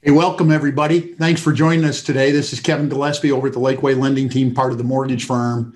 Hey, welcome everybody. Thanks for joining us today. This is Kevin Gillespie over at the Lakeway Lending Team, part of the mortgage firm.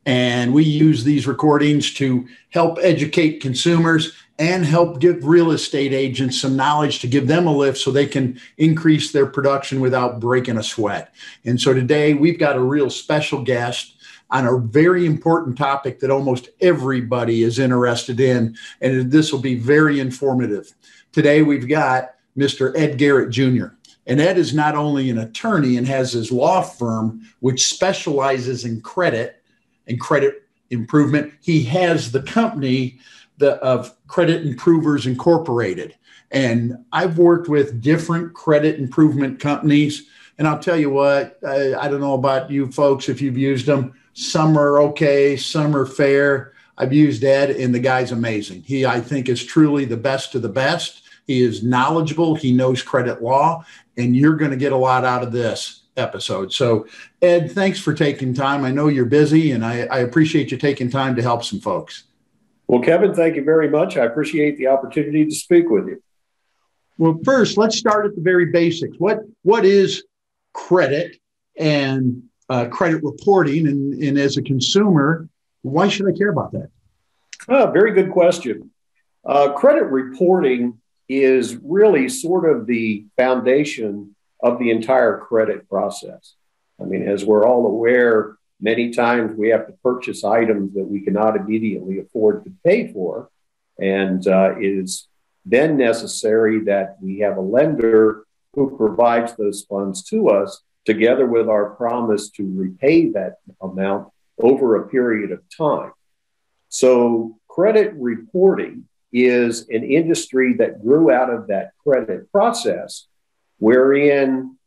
And we use these recordings to help educate consumers and help give real estate agents some knowledge to give them a lift so they can increase their production without breaking a sweat. And so today we've got a real special guest on a very important topic that almost everybody is interested in. And this will be very informative. Today we've got Mr. Ed Garrett Jr. And Ed is not only an attorney and has his law firm, which specializes in credit and credit improvement. He has the company of Credit Improvers Incorporated. And I've worked with different credit improvement companies. And I'll tell you what, I don't know about you folks if you've used them. Some are okay, some are fair. I've used Ed, and the guy's amazing. He, I think, is truly the best of the best. He is knowledgeable. He knows credit law, and you're going to get a lot out of this episode. So, Ed, thanks for taking time. I know you're busy, and I appreciate you taking time to help some folks. Well, Kevin, thank you very much. I appreciate the opportunity to speak with you. Well, first, let's start at the very basics. What is credit and credit reporting? And as a consumer, why should I care about that? Very good question. Credit reporting is really sort of the foundation of the entire credit process. I mean, as we're all aware, many times we have to purchase items that we cannot immediately afford to pay for. And it is then necessary that we have a lender who provides those funds to us, together with our promise to repay that amount over a period of time. So credit reporting is an industry that grew out of that credit process, wherein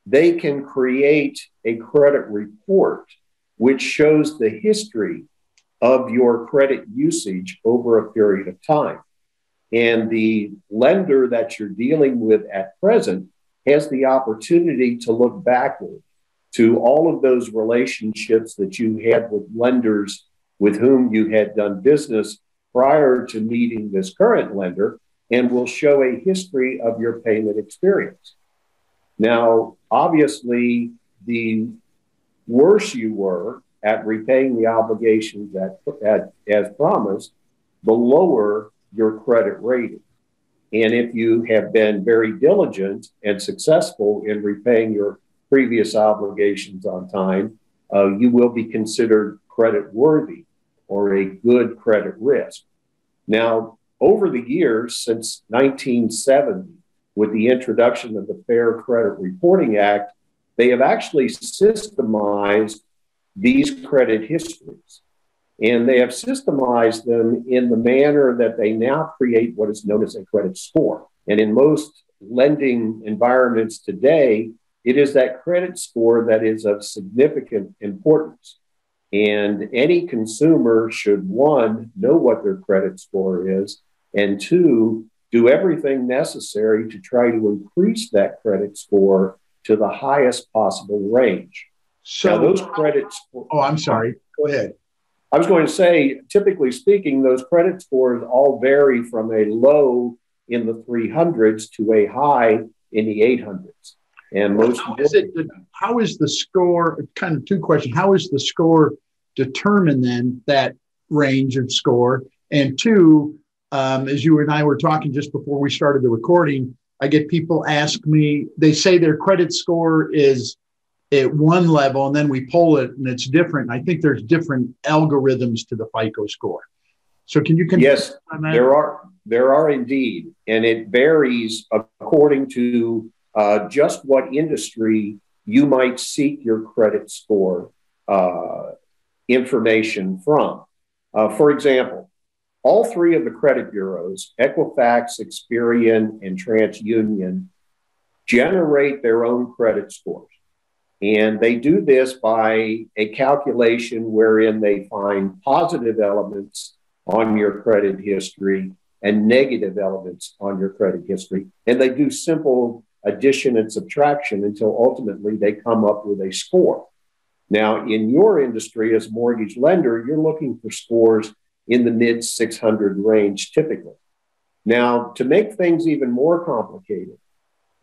they can create a credit report which shows the history of your credit usage over a period of time. And the lender that you're dealing with at present has the opportunity to look backward to all of those relationships that you had with lenders with whom you had done business prior to meeting this current lender, and will show a history of your payment experience. Now, obviously, the worse you were at repaying the obligations as promised, the lower your credit rating. And if you have been very diligent and successful in repaying your previous obligations on time, you will be considered credit worthy or a good credit risk. Now, over the years, since 1970, with the introduction of the Fair Credit Reporting Act, they have actually systemized these credit histories. And they have systemized them in the manner that they now create what is known as a credit score. And in most lending environments today, it is that credit score that is of significant importance. And any consumer should, one, know what their credit score is, and two, do everything necessary to try to increase that credit score to the highest possible range. So now, those credit scores. Oh, I'm sorry. Go ahead. I was going to say, typically speaking, those credit scores all vary from a low in the 300s to a high in the 800s. And most how is the score, kind of two questions, how is the score determined then, that range of score? And two, as you and I were talking just before we started the recording, I get people ask me, they say their credit score is at one level and then we pull it and it's different. I think there's different algorithms to the FICO score. So can you Yes, on that? There are indeed. And it varies according to just what industry you might seek your credit score information from. For example, all three of the credit bureaus, Equifax, Experian, and TransUnion, generate their own credit scores. And they do this by a calculation wherein they find positive elements on your credit history and negative elements on your credit history. And they do simple addition and subtraction until ultimately they come up with a score. Now, in your industry as a mortgage lender, you're looking for scores in the mid 600 range typically. Now, to make things even more complicated,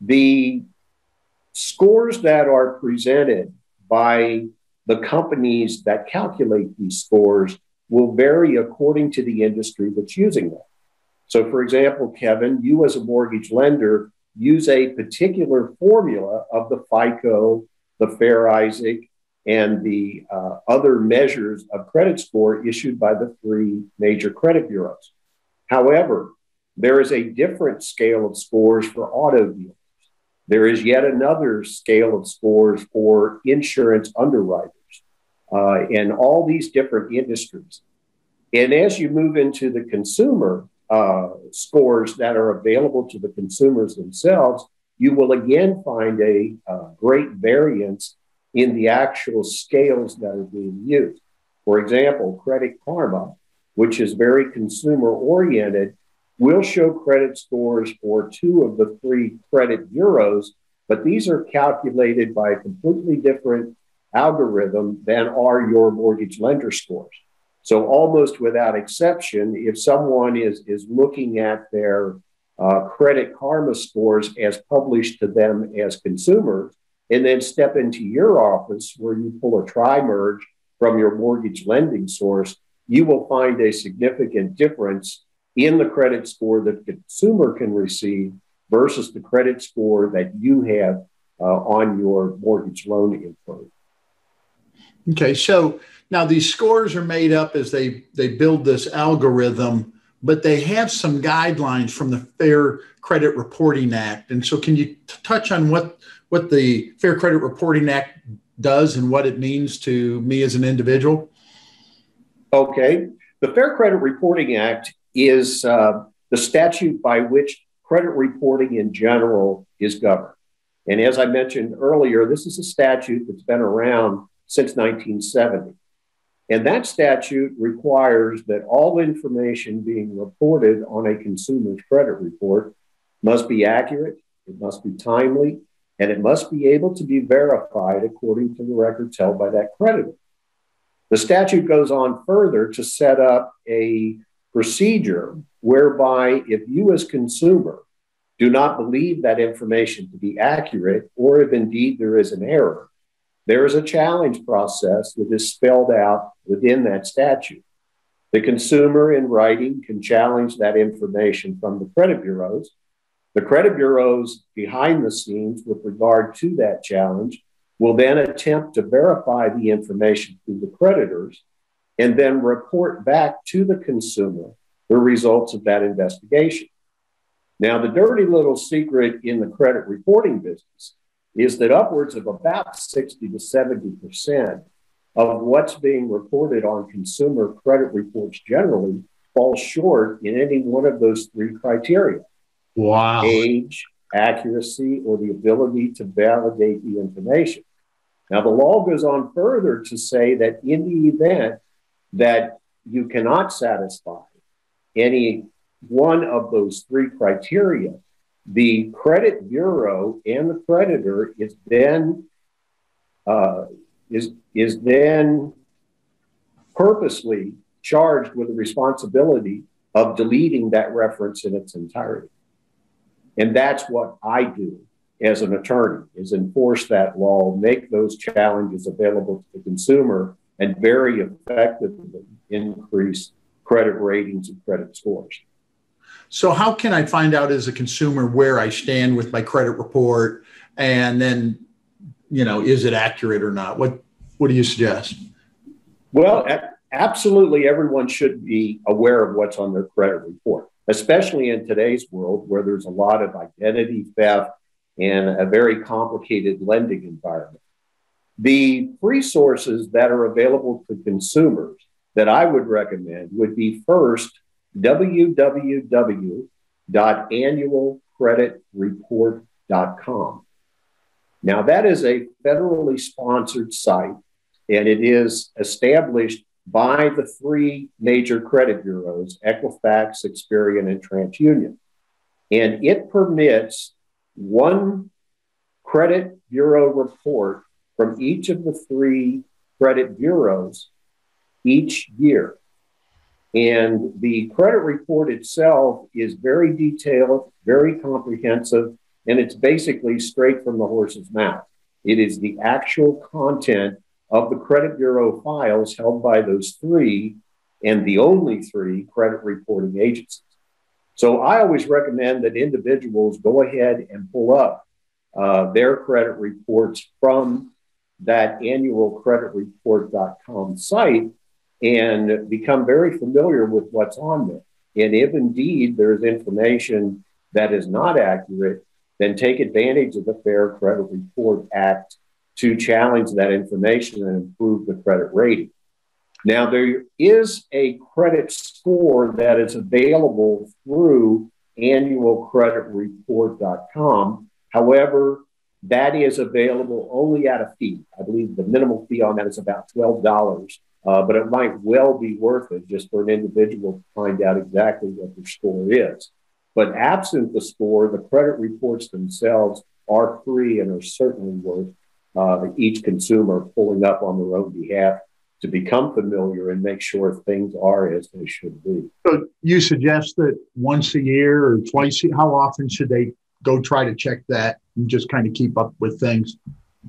the Scores that are presented by the companies that calculate these scores will vary according to the industry that's using them. So, for example, Kevin, you as a mortgage lender use a particular formula of the FICO, the Fair Isaac, and the other measures of credit score issued by the three major credit bureaus. However, there is a different scale of scores for auto dealers. There is yet another scale of scores for insurance underwriters and all these different industries. And as you move into the consumer scores that are available to the consumers themselves, you will again find a great variance in the actual scales that are being used. For example, Credit Karma, which is very consumer oriented, will show credit scores for two of the three credit bureaus, but these are calculated by a completely different algorithm than are your mortgage lender scores. So almost without exception, if someone is looking at their Credit Karma scores as published to them as consumers, and then step into your office where you pull a tri-merge from your mortgage lending source, you will find a significant difference in the credit score that the consumer can receive versus the credit score that you have on your mortgage loan info. Okay, so now these scores are made up as they build this algorithm, but they have some guidelines from the Fair Credit Reporting Act. And so can you touch on what the Fair Credit Reporting Act does and what it means to me as an individual? Okay. The Fair Credit Reporting Act is the statute by which credit reporting in general is governed. And as I mentioned earlier, this is a statute that's been around since 1970. And that statute requires that all information being reported on a consumer's credit report must be accurate, it must be timely, and it must be able to be verified according to the records held by that creditor. The statute goes on further to set up a procedure whereby if you as consumer do not believe that information to be accurate, or if indeed there is an error, there is a challenge process that is spelled out within that statute. The consumer in writing can challenge that information from the credit bureaus. The credit bureaus behind the scenes with regard to that challenge will then attempt to verify the information through the creditors and then report back to the consumer the results of that investigation. Now, the dirty little secret in the credit reporting business is that upwards of about 60 to 70% of what's being reported on consumer credit reports generally falls short in any one of those three criteria. Wow. Age, accuracy, or the ability to validate the information. Now, the law goes on further to say that in the event that you cannot satisfy any one of those three criteria, the credit bureau and the creditor is then purposely charged with the responsibility of deleting that reference in its entirety. And that's what I do as an attorney, is enforce that law, make those challenges available to the consumer, and very effectively increase credit ratings and credit scores. So how can I find out as a consumer where I stand with my credit report, and then, is it accurate or not? What do you suggest? Well, absolutely everyone should be aware of what's on their credit report, especially in today's world where there's a lot of identity theft and a very complicated lending environment. The free sources that are available to consumers that I would recommend would be first, www.annualcreditreport.com. Now, that is a federally sponsored site, and it is established by the three major credit bureaus, Equifax, Experian, and TransUnion. And it permits one credit bureau report from each of the three credit bureaus each year. And the credit report itself is very detailed, very comprehensive, and it's basically straight from the horse's mouth. It is the actual content of the credit bureau files held by those three and the only three credit reporting agencies. So I always recommend that individuals go ahead and pull up their credit reports from that annualcreditreport.com site and become very familiar with what's on there. And if indeed there's information that is not accurate, then take advantage of the Fair Credit Report Act to challenge that information and improve the credit rating. Now, there is a credit score that is available through annualcreditreport.com. However, that is available only at a fee. I believe the minimal fee on that is about $12, but it might well be worth it just for an individual to find out exactly what their score is. But absent the score, the credit reports themselves are free and are certainly worth each consumer pulling up on their own behalf to become familiar and make sure things are as they should be. So you suggest that once a year or twice, how often should they go try to check that and just kind of keep up with things?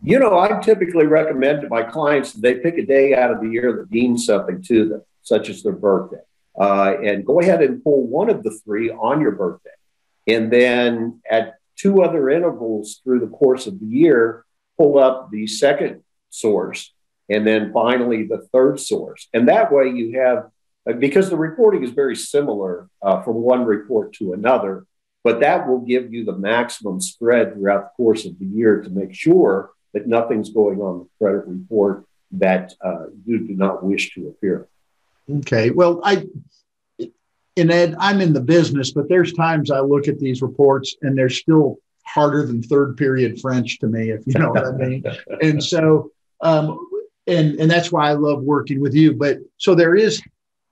You know, I typically recommend to my clients that they pick a day out of the year that means something to them, such as their birthday. And go ahead and pull one of the three on your birthday. And then at two other intervals through the course of the year, pull up the second source and then finally the third source. And that way you have, because the reporting is very similar from one report to another, but that will give you the maximum spread throughout the course of the year to make sure that nothing's going on the credit report that you do not wish to appear. Okay. Well, Ed, I'm in the business, but there's times I look at these reports and they're still harder than third period French to me, if you know what I mean. And so, and that's why I love working with you. But so there is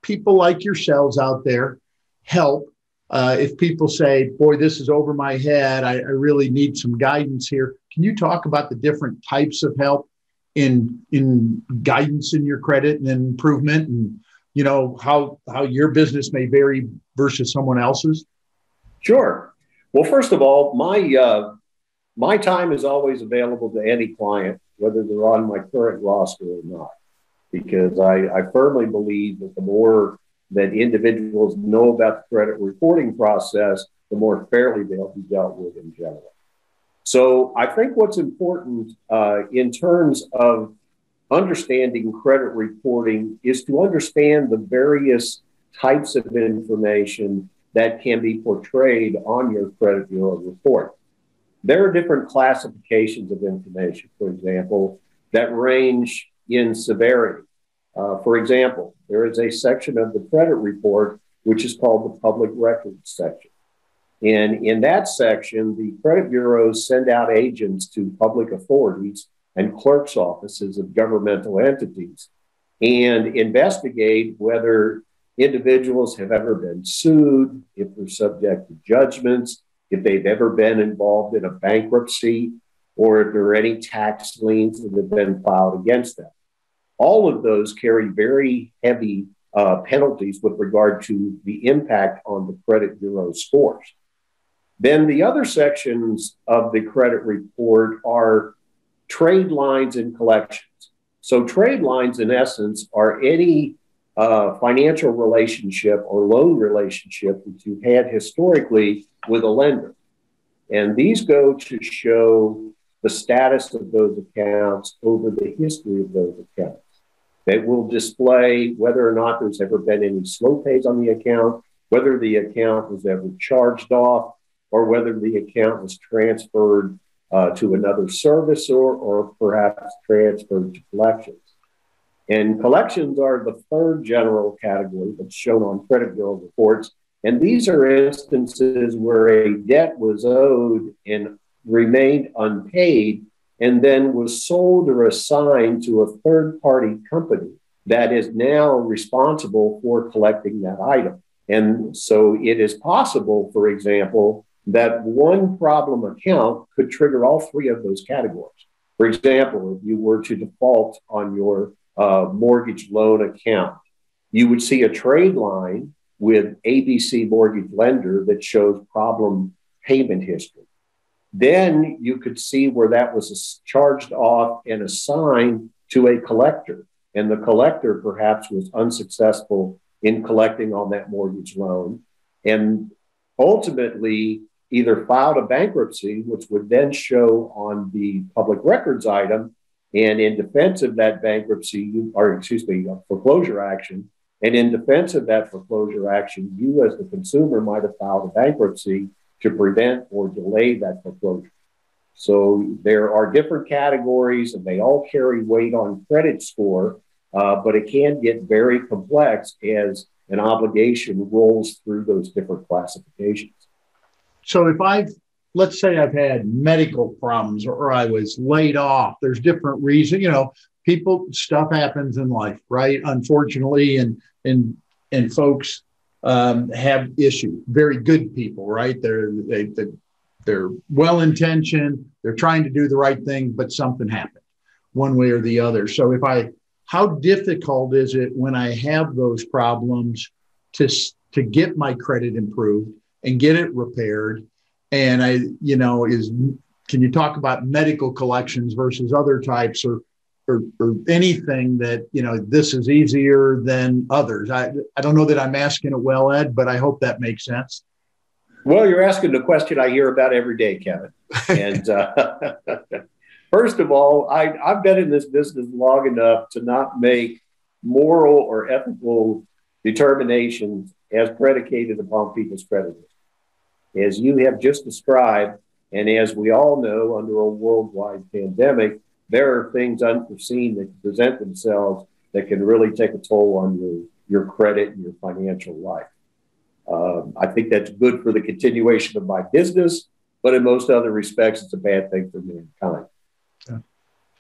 people like yourselves out there help. If people say, boy, this is over my head, I really need some guidance here. Can you talk about the different types of help in guidance in your credit and improvement, and you know how your business may vary versus someone else's? Sure. Well, first of all, my time is always available to any client, whether they're on my current roster or not, because I firmly believe that the more that individuals know about the credit reporting process, the more fairly they'll be dealt with in general. So I think what's important in terms of understanding credit reporting is to understand the various types of information that can be portrayed on your credit bureau report. There are different classifications of information, for example, that range in severity. For example, there is a section of the credit report which is called the public records section. And in that section, the credit bureaus send out agents to public authorities and clerk's offices of governmental entities and investigate whether individuals have ever been sued, if they're subject to judgments, if they've ever been involved in a bankruptcy, or if there are any tax liens that have been filed against them. All of those carry very heavy penalties with regard to the impact on the credit bureau scores. Then the other sections of the credit report are trade lines and collections. So trade lines, in essence, are any financial relationship or loan relationship that you've had historically with a lender. And these go to show the status of those accounts over the history of those accounts. They will display whether or not there's ever been any slow pays on the account, whether the account was ever charged off, or whether the account was transferred to another servicer or perhaps transferred to collections. And collections are the third general category that's shown on credit bureau reports. And these are instances where a debt was owed and remained unpaid and then was sold or assigned to a third-party company that is now responsible for collecting that item. And so it is possible, for example, that one problem account could trigger all three of those categories. For example, if you were to default on your mortgage loan account, you would see a trade line with ABC mortgage lender that shows problem payment history. Then you could see where that was charged off and assigned to a collector. And the collector perhaps was unsuccessful in collecting on that mortgage loan and ultimately either filed a bankruptcy, which would then show on the public records item. And in defense of that bankruptcy, foreclosure action, and in defense of that foreclosure action, you as the consumer might have filed a bankruptcy to prevent or delay that foreclosure. So there are different categories and they all carry weight on credit score, but it can get very complex as an obligation rolls through those different classifications. So let's say I've had medical problems or I was laid off, there's different reasons, stuff happens in life, right? Unfortunately, and folks have issues, very good people, right? They're well-intentioned, they're trying to do the right thing, but something happened one way or the other. So how difficult is it when I have those problems to get my credit improved and get it repaired? And can you talk about medical collections versus other types or anything that, this is easier than others? I don't know that I'm asking it well, Ed, but I hope that makes sense. Well, you're asking the question I hear about every day, Kevin. And first of all, I've been in this business long enough to not make moral or ethical determinations as predicated upon people's credit history. As you have just described, and as we all know, under a worldwide pandemic, there are things unforeseen that present themselves that can really take a toll on your credit and your financial life. I think that's good for the continuation of my business, but in most other respects, it's a bad thing for mankind. Yeah.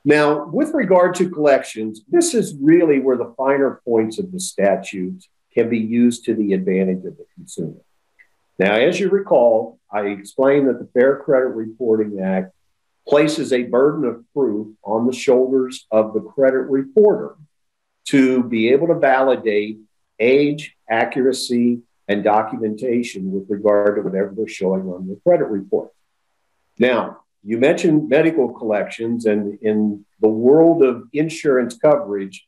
Now, with regard to collections, this is really where the finer points of the statute can be used to the advantage of the consumer. Now, as you recall, I explained that the Fair Credit Reporting Act places a burden of proof on the shoulders of the credit reporter to be able to validate age, accuracy, and documentation with regard to whatever they're showing on the credit report. Now, you mentioned medical collections, and in the world of insurance coverage,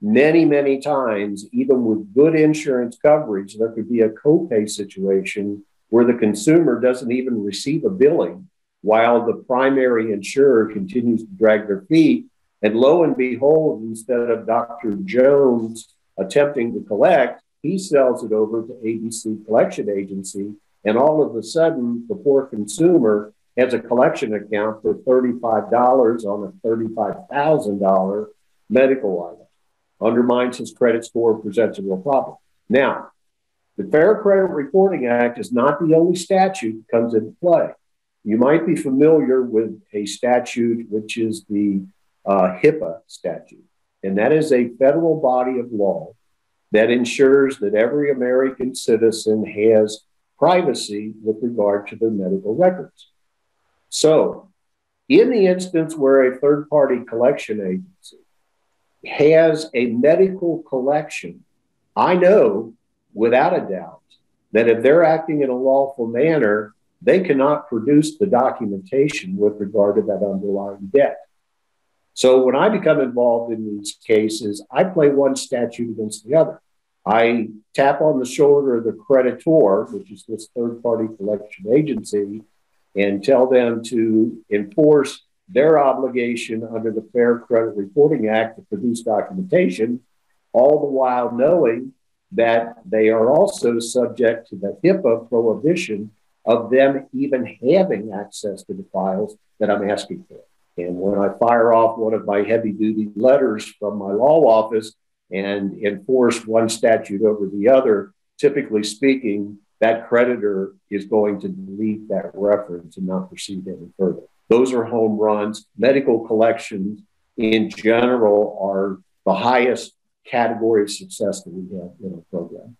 many, many times, even with good insurance coverage, there could be a copay situation where the consumer doesn't even receive a billing while the primary insurer continues to drag their feet. And lo and behold, instead of Dr. Jones attempting to collect, he sells it over to ABC Collection Agency. And all of a sudden, the poor consumer has a collection account for $35 on a $35,000 medical item. Undermines his credit score, presents a real problem. Now, the Fair Credit Reporting Act is not the only statute that comes into play. You might be familiar with a statute which is the HIPAA statute, and that is a federal body of law that ensures that every American citizen has privacy with regard to their medical records. So, in the instance where a third-party collection agency has a medical collection, I know without a doubt that if they're acting in a lawful manner, they cannot produce the documentation with regard to that underlying debt. So when I become involved in these cases, I play one statute against the other. I tap on the shoulder of the creditor, which is this third-party collection agency, and tell them to enforce their obligation under the Fair Credit Reporting Act to produce documentation, all the while knowing that they are also subject to the HIPAA prohibition of them even having access to the files that I'm asking for. And when I fire off one of my heavy-duty letters from my law office and enforce one statute over the other, typically speaking, that creditor is going to delete that reference and not proceed any further. Those are home runs. Medical collections in general are the highest category of success that we have in our program.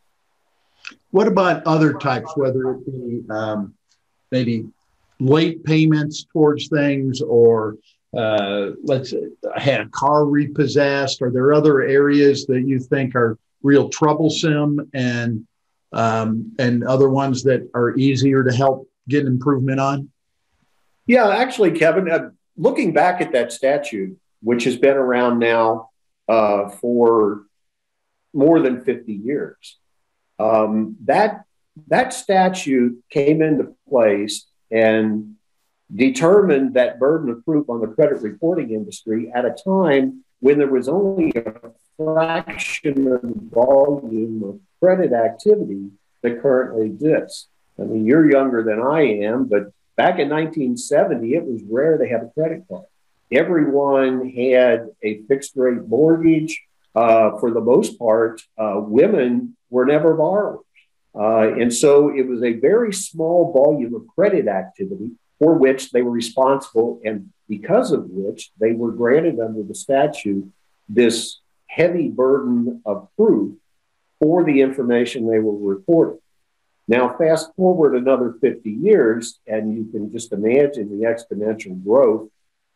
What about other types, whether it be maybe late payments towards things or let's say I had a car repossessed? Are there other areas that you think are real troublesome and other ones that are easier to help get improvement on? Yeah, actually, Kevin, looking back at that statute, which has been around now for more than 50 years, that statute came into place and determined that burden of proof on the credit reporting industry at a time when there was only a fraction of the volume of credit activity that currently exists. I mean, you're younger than I am, but back in 1970, it was rare to have a credit card. Everyone had a fixed rate mortgage. For the most part, women were never borrowers. And so it was a very small volume of credit activity for which they were responsible, and because of which they were granted under the statute this heavy burden of proof for the information they were reporting. Now, fast forward another 50 years, and you can just imagine the exponential growth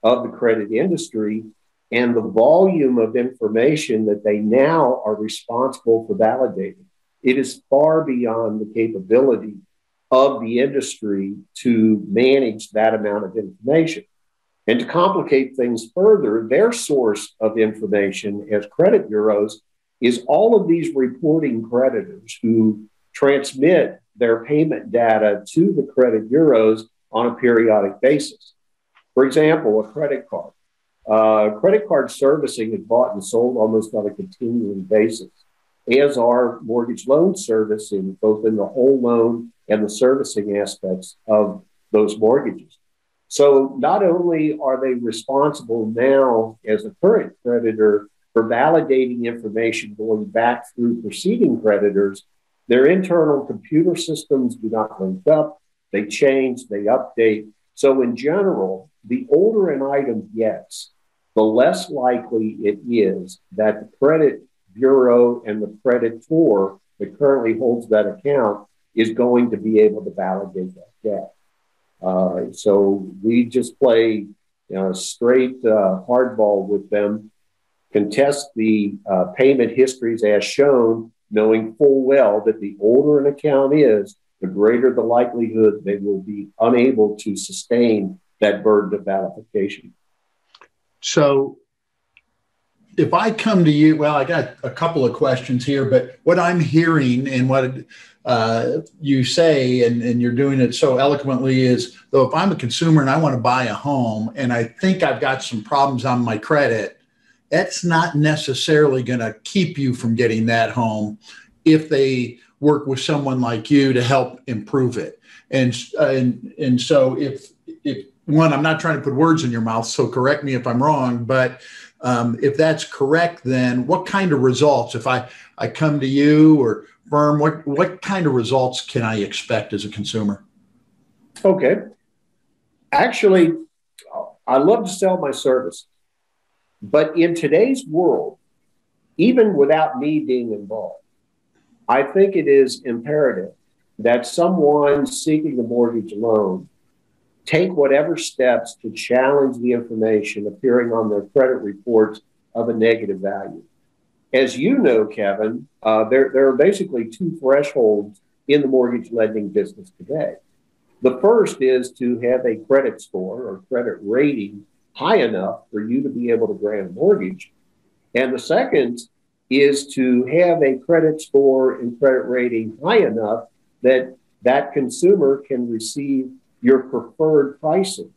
of the credit industry and the volume of information that they now are responsible for validating. It is far beyond the capability of the industry to manage that amount of information. And to complicate things further, their source of information as credit bureaus is all of these reporting creditors who transmit their payment data to the credit bureaus on a periodic basis. For example, a credit card. Credit card servicing is bought and sold almost on a continuing basis, as are mortgage loan servicing, both in the whole loan and the servicing aspects of those mortgages. So not only are they responsible now as a current creditor for validating information going back through preceding creditors, their internal computer systems do not link up, they change, they update. So in general, the older an item gets, the less likely it is that the credit bureau and the creditor that currently holds that account is going to be able to validate that debt. So we just play straight hardball with them, contest the payment histories as shown, knowing full well that the older an account is, the greater the likelihood they will be unable to sustain that burden of validation. So if I come to you, well, I got a couple of questions here, but what I'm hearing and what you say, and you're doing it so eloquently, is, though, if I'm a consumer and I want to buy a home and I think I've got some problems on my credit, that's not necessarily going to keep you from getting that home if they work with someone like you to help improve it. And so if one, I'm not trying to put words in your mouth, so correct me if I'm wrong, but if that's correct, then what kind of results, if I come to you or firm, what kind of results can I expect as a consumer? Okay. Actually, I love to sell my service, but in today's world, even without me being involved, I think it is imperative that someone seeking a mortgage loan take whatever steps to challenge the information appearing on their credit reports of a negative value. As you know, Kevin, there are basically two thresholds in the mortgage lending business today. The first is to have a credit score or credit rating high enough for you to be able to grant a mortgage. And the second is to have a credit score and credit rating high enough that that consumer can receive your preferred pricing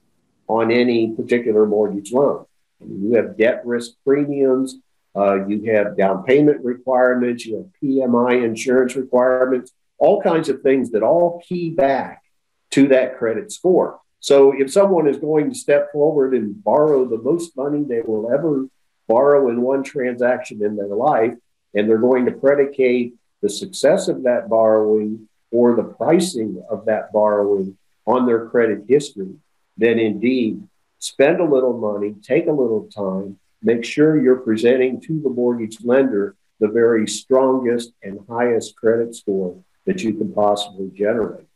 on any particular mortgage loan. You have debt risk premiums, you have down payment requirements, you have PMI insurance requirements, all kinds of things that all key back to that credit score. So if someone is going to step forward and borrow the most money they will ever borrow in one transaction in their life, and they're going to predicate the success of that borrowing or the pricing of that borrowing on their credit history, then indeed spend a little money, take a little time, make sure you're presenting to the mortgage lender the very strongest and highest credit score that you can possibly generate.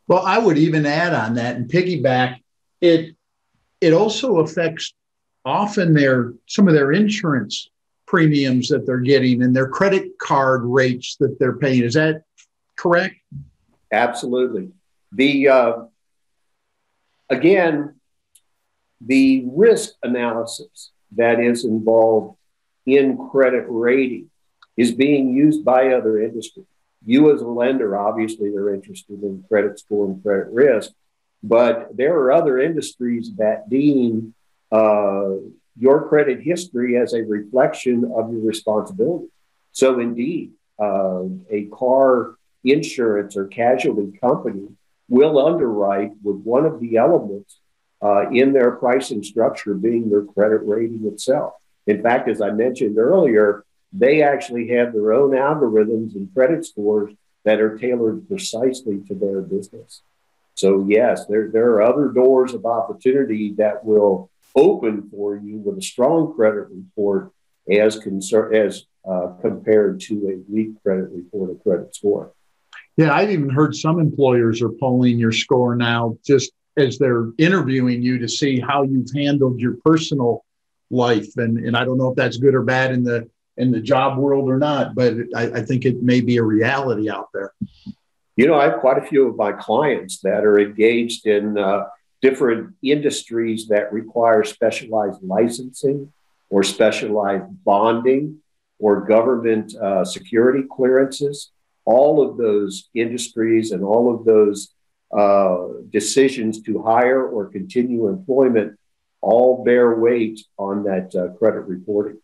Well, I would even add on that and piggyback, it also affects often some of their insurance premiums that they're getting and their credit card rates that they're paying. Is that correct? Absolutely. The again, the risk analysis that is involved in credit rating is being used by other industries. You as a lender, obviously, are interested in credit score and credit risk, but there are other industries that deem your credit history as a reflection of your responsibility. So indeed, a car insurance or casualty company will underwrite with one of the elements in their pricing structure being their credit rating itself. In fact, as I mentioned earlier, they actually have their own algorithms and credit scores that are tailored precisely to their business. So yes, there are other doors of opportunity that will open for you with a strong credit report as compared to a weak credit report or credit score. Yeah, I've even heard some employers are polling your score now just as they're interviewing you to see how you've handled your personal life. And I don't know if that's good or bad in the job world or not, but I think it may be a reality out there. You know, I have quite a few of my clients that are engaged in different industries that require specialized licensing or specialized bonding or government security clearances. All of those industries and all of those decisions to hire or continue employment all bear weight on that credit reporting.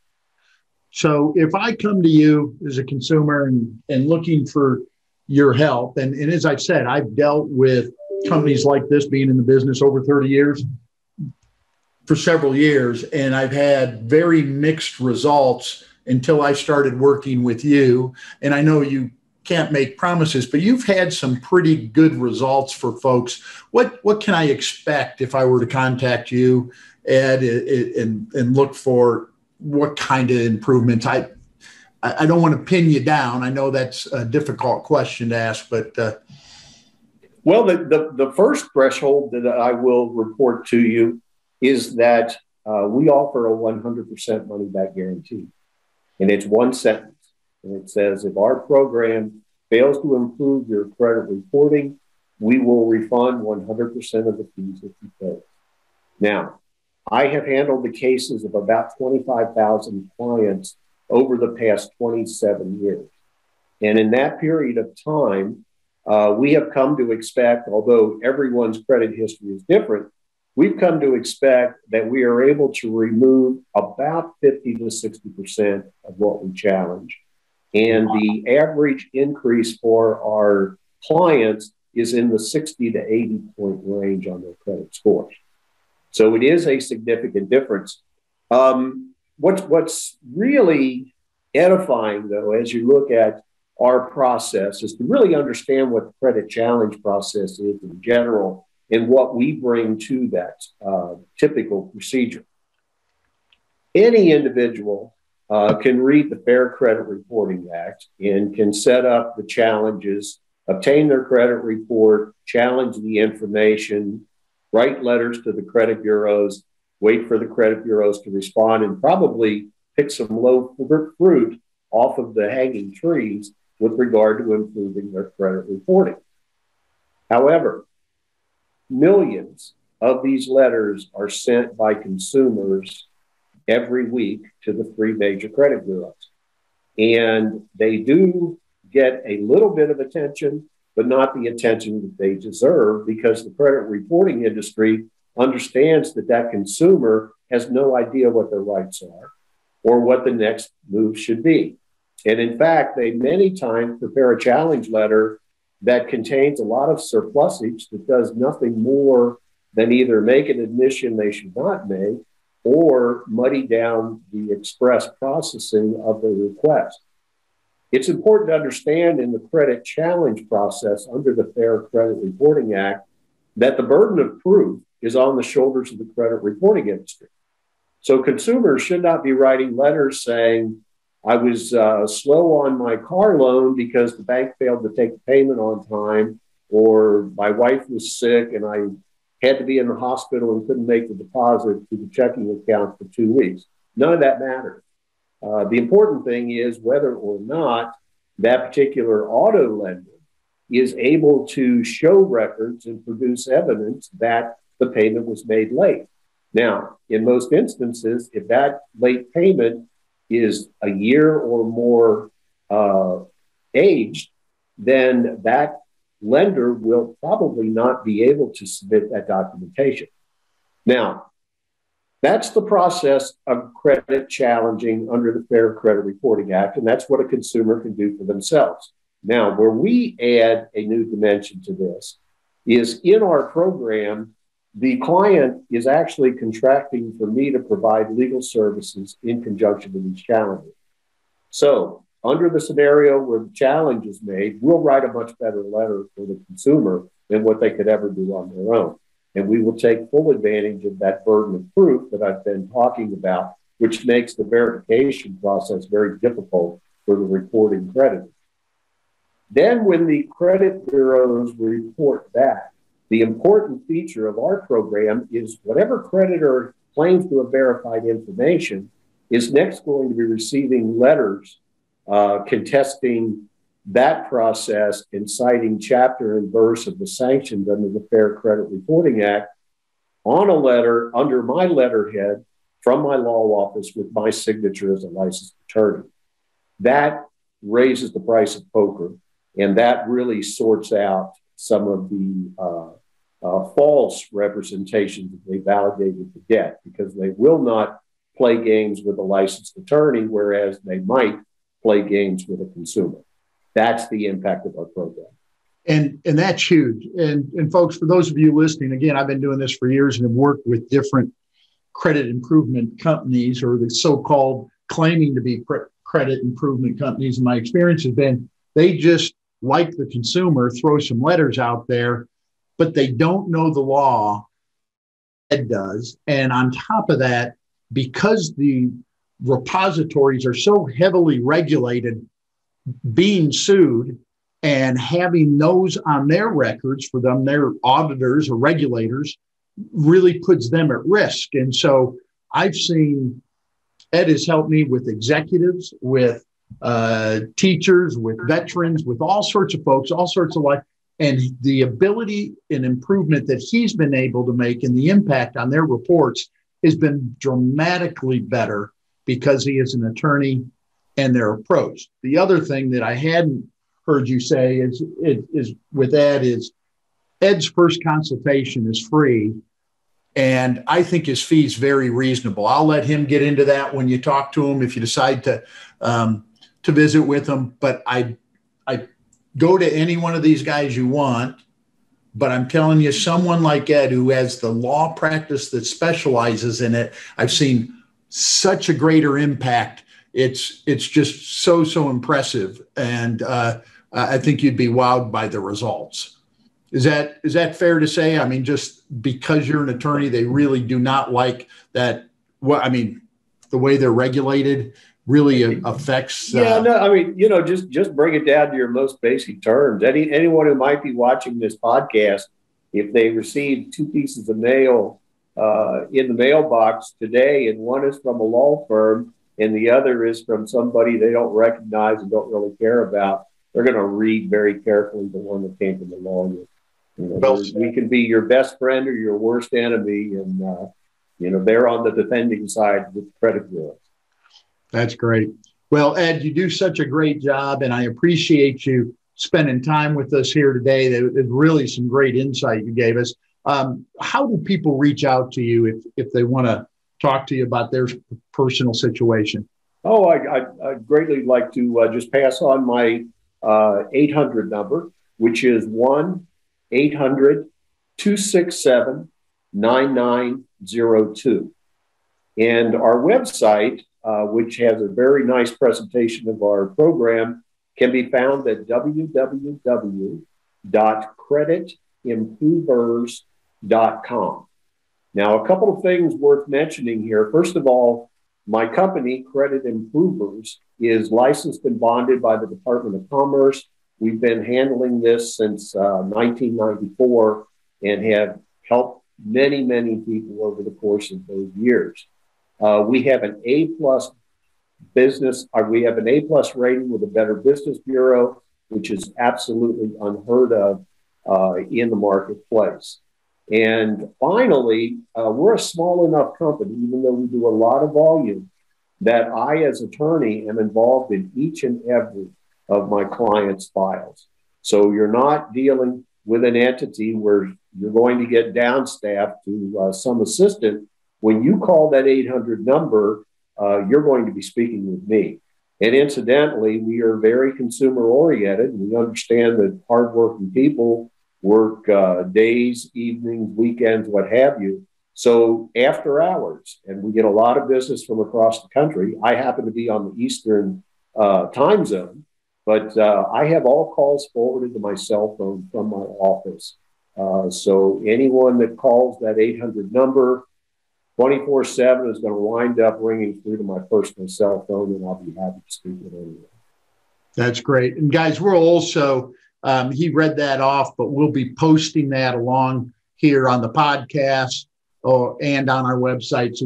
So if I come to you as a consumer and looking for your help, and as I've said, I've dealt with companies like this, being in the business over 30 years, for several years, and I've had very mixed results until I started working with you. And I know you can't make promises, but you've had some pretty good results for folks. What can I expect if I were to contact you, Ed, and look for what kind of improvements? I don't want to pin you down. I know that's a difficult question to ask, but well, the first threshold that I will report to you is that we offer a 100% money back guarantee, and it's one sentence. And it says, if our program fails to improve your credit reporting, we will refund 100% of the fees that you pay. Now, I have handled the cases of about 25,000 clients over the past 27 years. And in that period of time, we have come to expect, although everyone's credit history is different, we've come to expect that we are able to remove about 50 to 60% of what we challenge. And the average increase for our clients is in the 60 to 80 point range on their credit scores. So it is a significant difference. What's really edifying, though, as you look at our process, is to really understand what the credit challenge process is in general and what we bring to that typical procedure. Any individual can read the Fair Credit Reporting Act and can set up the challenges, obtain their credit report, challenge the information, write letters to the credit bureaus, wait for the credit bureaus to respond, and probably pick some low fruit off of the hanging trees with regard to improving their credit reporting. However, millions of these letters are sent by consumers every week to the three major credit bureaus. And they do get a little bit of attention, but not the attention that they deserve, because the credit reporting industry understands that that consumer has no idea what their rights are or what the next move should be. And in fact, they many times prepare a challenge letter that contains a lot of surplusage that does nothing more than either make an admission they should not make or muddy down the express processing of the request. It's important to understand in the credit challenge process under the Fair Credit Reporting Act that the burden of proof is on the shoulders of the credit reporting industry. So consumers should not be writing letters saying, I was slow on my car loan because the bank failed to take the payment on time, or my wife was sick and I had to be in the hospital and couldn't make the deposit to the checking account for 2 weeks. None of that matters. The important thing is whether or not that particular auto lender is able to show records and produce evidence that the payment was made late. Now, in most instances, if that late payment is a year or more aged, then that lender will probably not be able to submit that documentation. Now, that's the process of credit challenging under the Fair Credit Reporting Act, and that's what a consumer can do for themselves. Now, where we add a new dimension to this is in our program, the client is actually contracting for me to provide legal services in conjunction with these challenges. So, under the scenario where the challenge is made, we'll write a much better letter for the consumer than what they could ever do on their own. And we will take full advantage of that burden of proof that I've been talking about, which makes the verification process very difficult for the reporting creditor. Then when the credit bureaus report back, the important feature of our program is whatever creditor claims to have verified information is next going to be receiving letters contesting that process and citing chapter and verse of the sanctions under the Fair Credit Reporting Act on a letter under my letterhead from my law office with my signature as a licensed attorney. That raises the price of poker, and that really sorts out some of the false representations that they validated the debt, because they will not play games with a licensed attorney, whereas they might play games with a consumer. That's the impact of our program. And that's huge. And folks, for those of you listening, again, I've been doing this for years and have worked with different credit improvement companies, or the so-called claiming to be credit improvement companies. And my experience has been they just, like the consumer, throw some letters out there, but they don't know the law. Ed does. And on top of that, because the repositories are so heavily regulated, being sued and having those on their records for them, their auditors or regulators, really puts them at risk. And so I've seen Ed has helped me with executives, with teachers, with veterans, with all sorts of folks, all sorts of life. And the ability and improvement that he's been able to make and the impact on their reports has been dramatically better because he is an attorney and their approach. The other thing that I hadn't heard you say is with Ed is Ed's first consultation is free. And I think his fee is very reasonable. I'll let him get into that when you talk to him, if you decide to visit with him. But I go to any one of these guys you want, but I'm telling you, someone like Ed, who has the law practice that specializes in it, I've seen such a greater impact. It's just so impressive. And I think you'd be wowed by the results. Is that fair to say? I mean, just because you're an attorney, they really do not like that. The way they're regulated really affects. Just bring it down to your most basic terms. Anyone who might be watching this podcast, if they receive 2 pieces of mail in the mailbox today, and one is from a law firm and the other is from somebody they don't recognize and don't really care about, they're going to read very carefully the one that came from the lawyer. We can be your best friend or your worst enemy, and they're on the defending side with credit bureaus. That's great. Well, Ed, you do such a great job, and I appreciate you spending time with us here today. There's really some great insight you gave us. How do people reach out to you if they want to talk to you about their personal situation? Oh, I'd greatly like to just pass on my 800 number, which is 1-800-267-9902. And our website, which has a very nice presentation of our program, can be found at www.creditimprovers.com. Now, a couple of things worth mentioning here. First of all, my company, Credit Improvers, is licensed and bonded by the Department of Commerce. We've been handling this since 1994 and have helped many people over the course of those years. We have an A-plus business. We have an A-plus rating with the Better Business Bureau, which is absolutely unheard of in the marketplace. And finally, we're a small enough company, even though we do a lot of volume, that I, as attorney, am involved in each and every of my clients' files. So you're not dealing with an entity where you're going to get downstaffed to some assistant. When you call that 800 number, you're going to be speaking with me. And incidentally, we are very consumer oriented. We understand that hardworking people work days, evenings, weekends, what have you. So after hours, and we get a lot of business from across the country. I happen to be on the Eastern time zone, but I have all calls forwarded to my cell phone from my office. So anyone that calls that 800 number 24/7 is going to wind up ringing through to my personal cell phone, and I'll be happy to speak with anyone. That's great. And guys, we're also, he read that off, but we'll be posting that along here on the podcast and on our website, so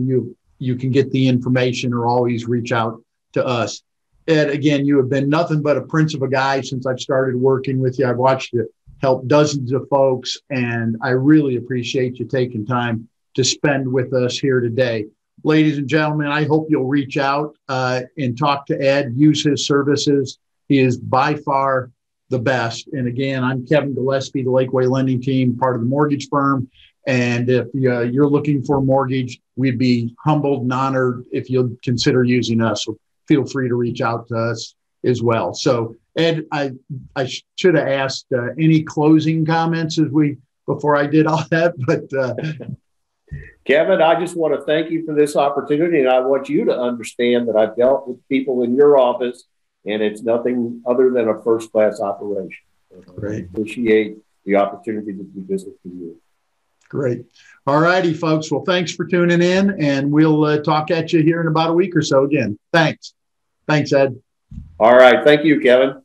you can get the information or always reach out to us. Ed, again, you have been nothing but a prince of a guy since I've started working with you. I've watched you help dozens of folks, and I really appreciate you taking time to spend with us here today. Ladies and gentlemen, I hope you'll reach out and talk to Ed, use his services. He is by far the best. And again, I'm Kevin Gillespie, the Lakeway Lending Team, part of the mortgage firm. And if you're looking for a mortgage, we'd be humbled and honored if you'll consider using us. So feel free to reach out to us as well. So Ed, I should have asked any closing comments before I did all that, but Kevin, I just want to thank you for this opportunity, and I want you to understand that I've dealt with people in your office, and it's nothing other than a first-class operation. Great. I appreciate the opportunity to do business with you. Great. All righty, folks. Well, thanks for tuning in, and we'll talk at you here in about a week or so again. Thanks. Thanks, Ed. All right. Thank you, Kevin.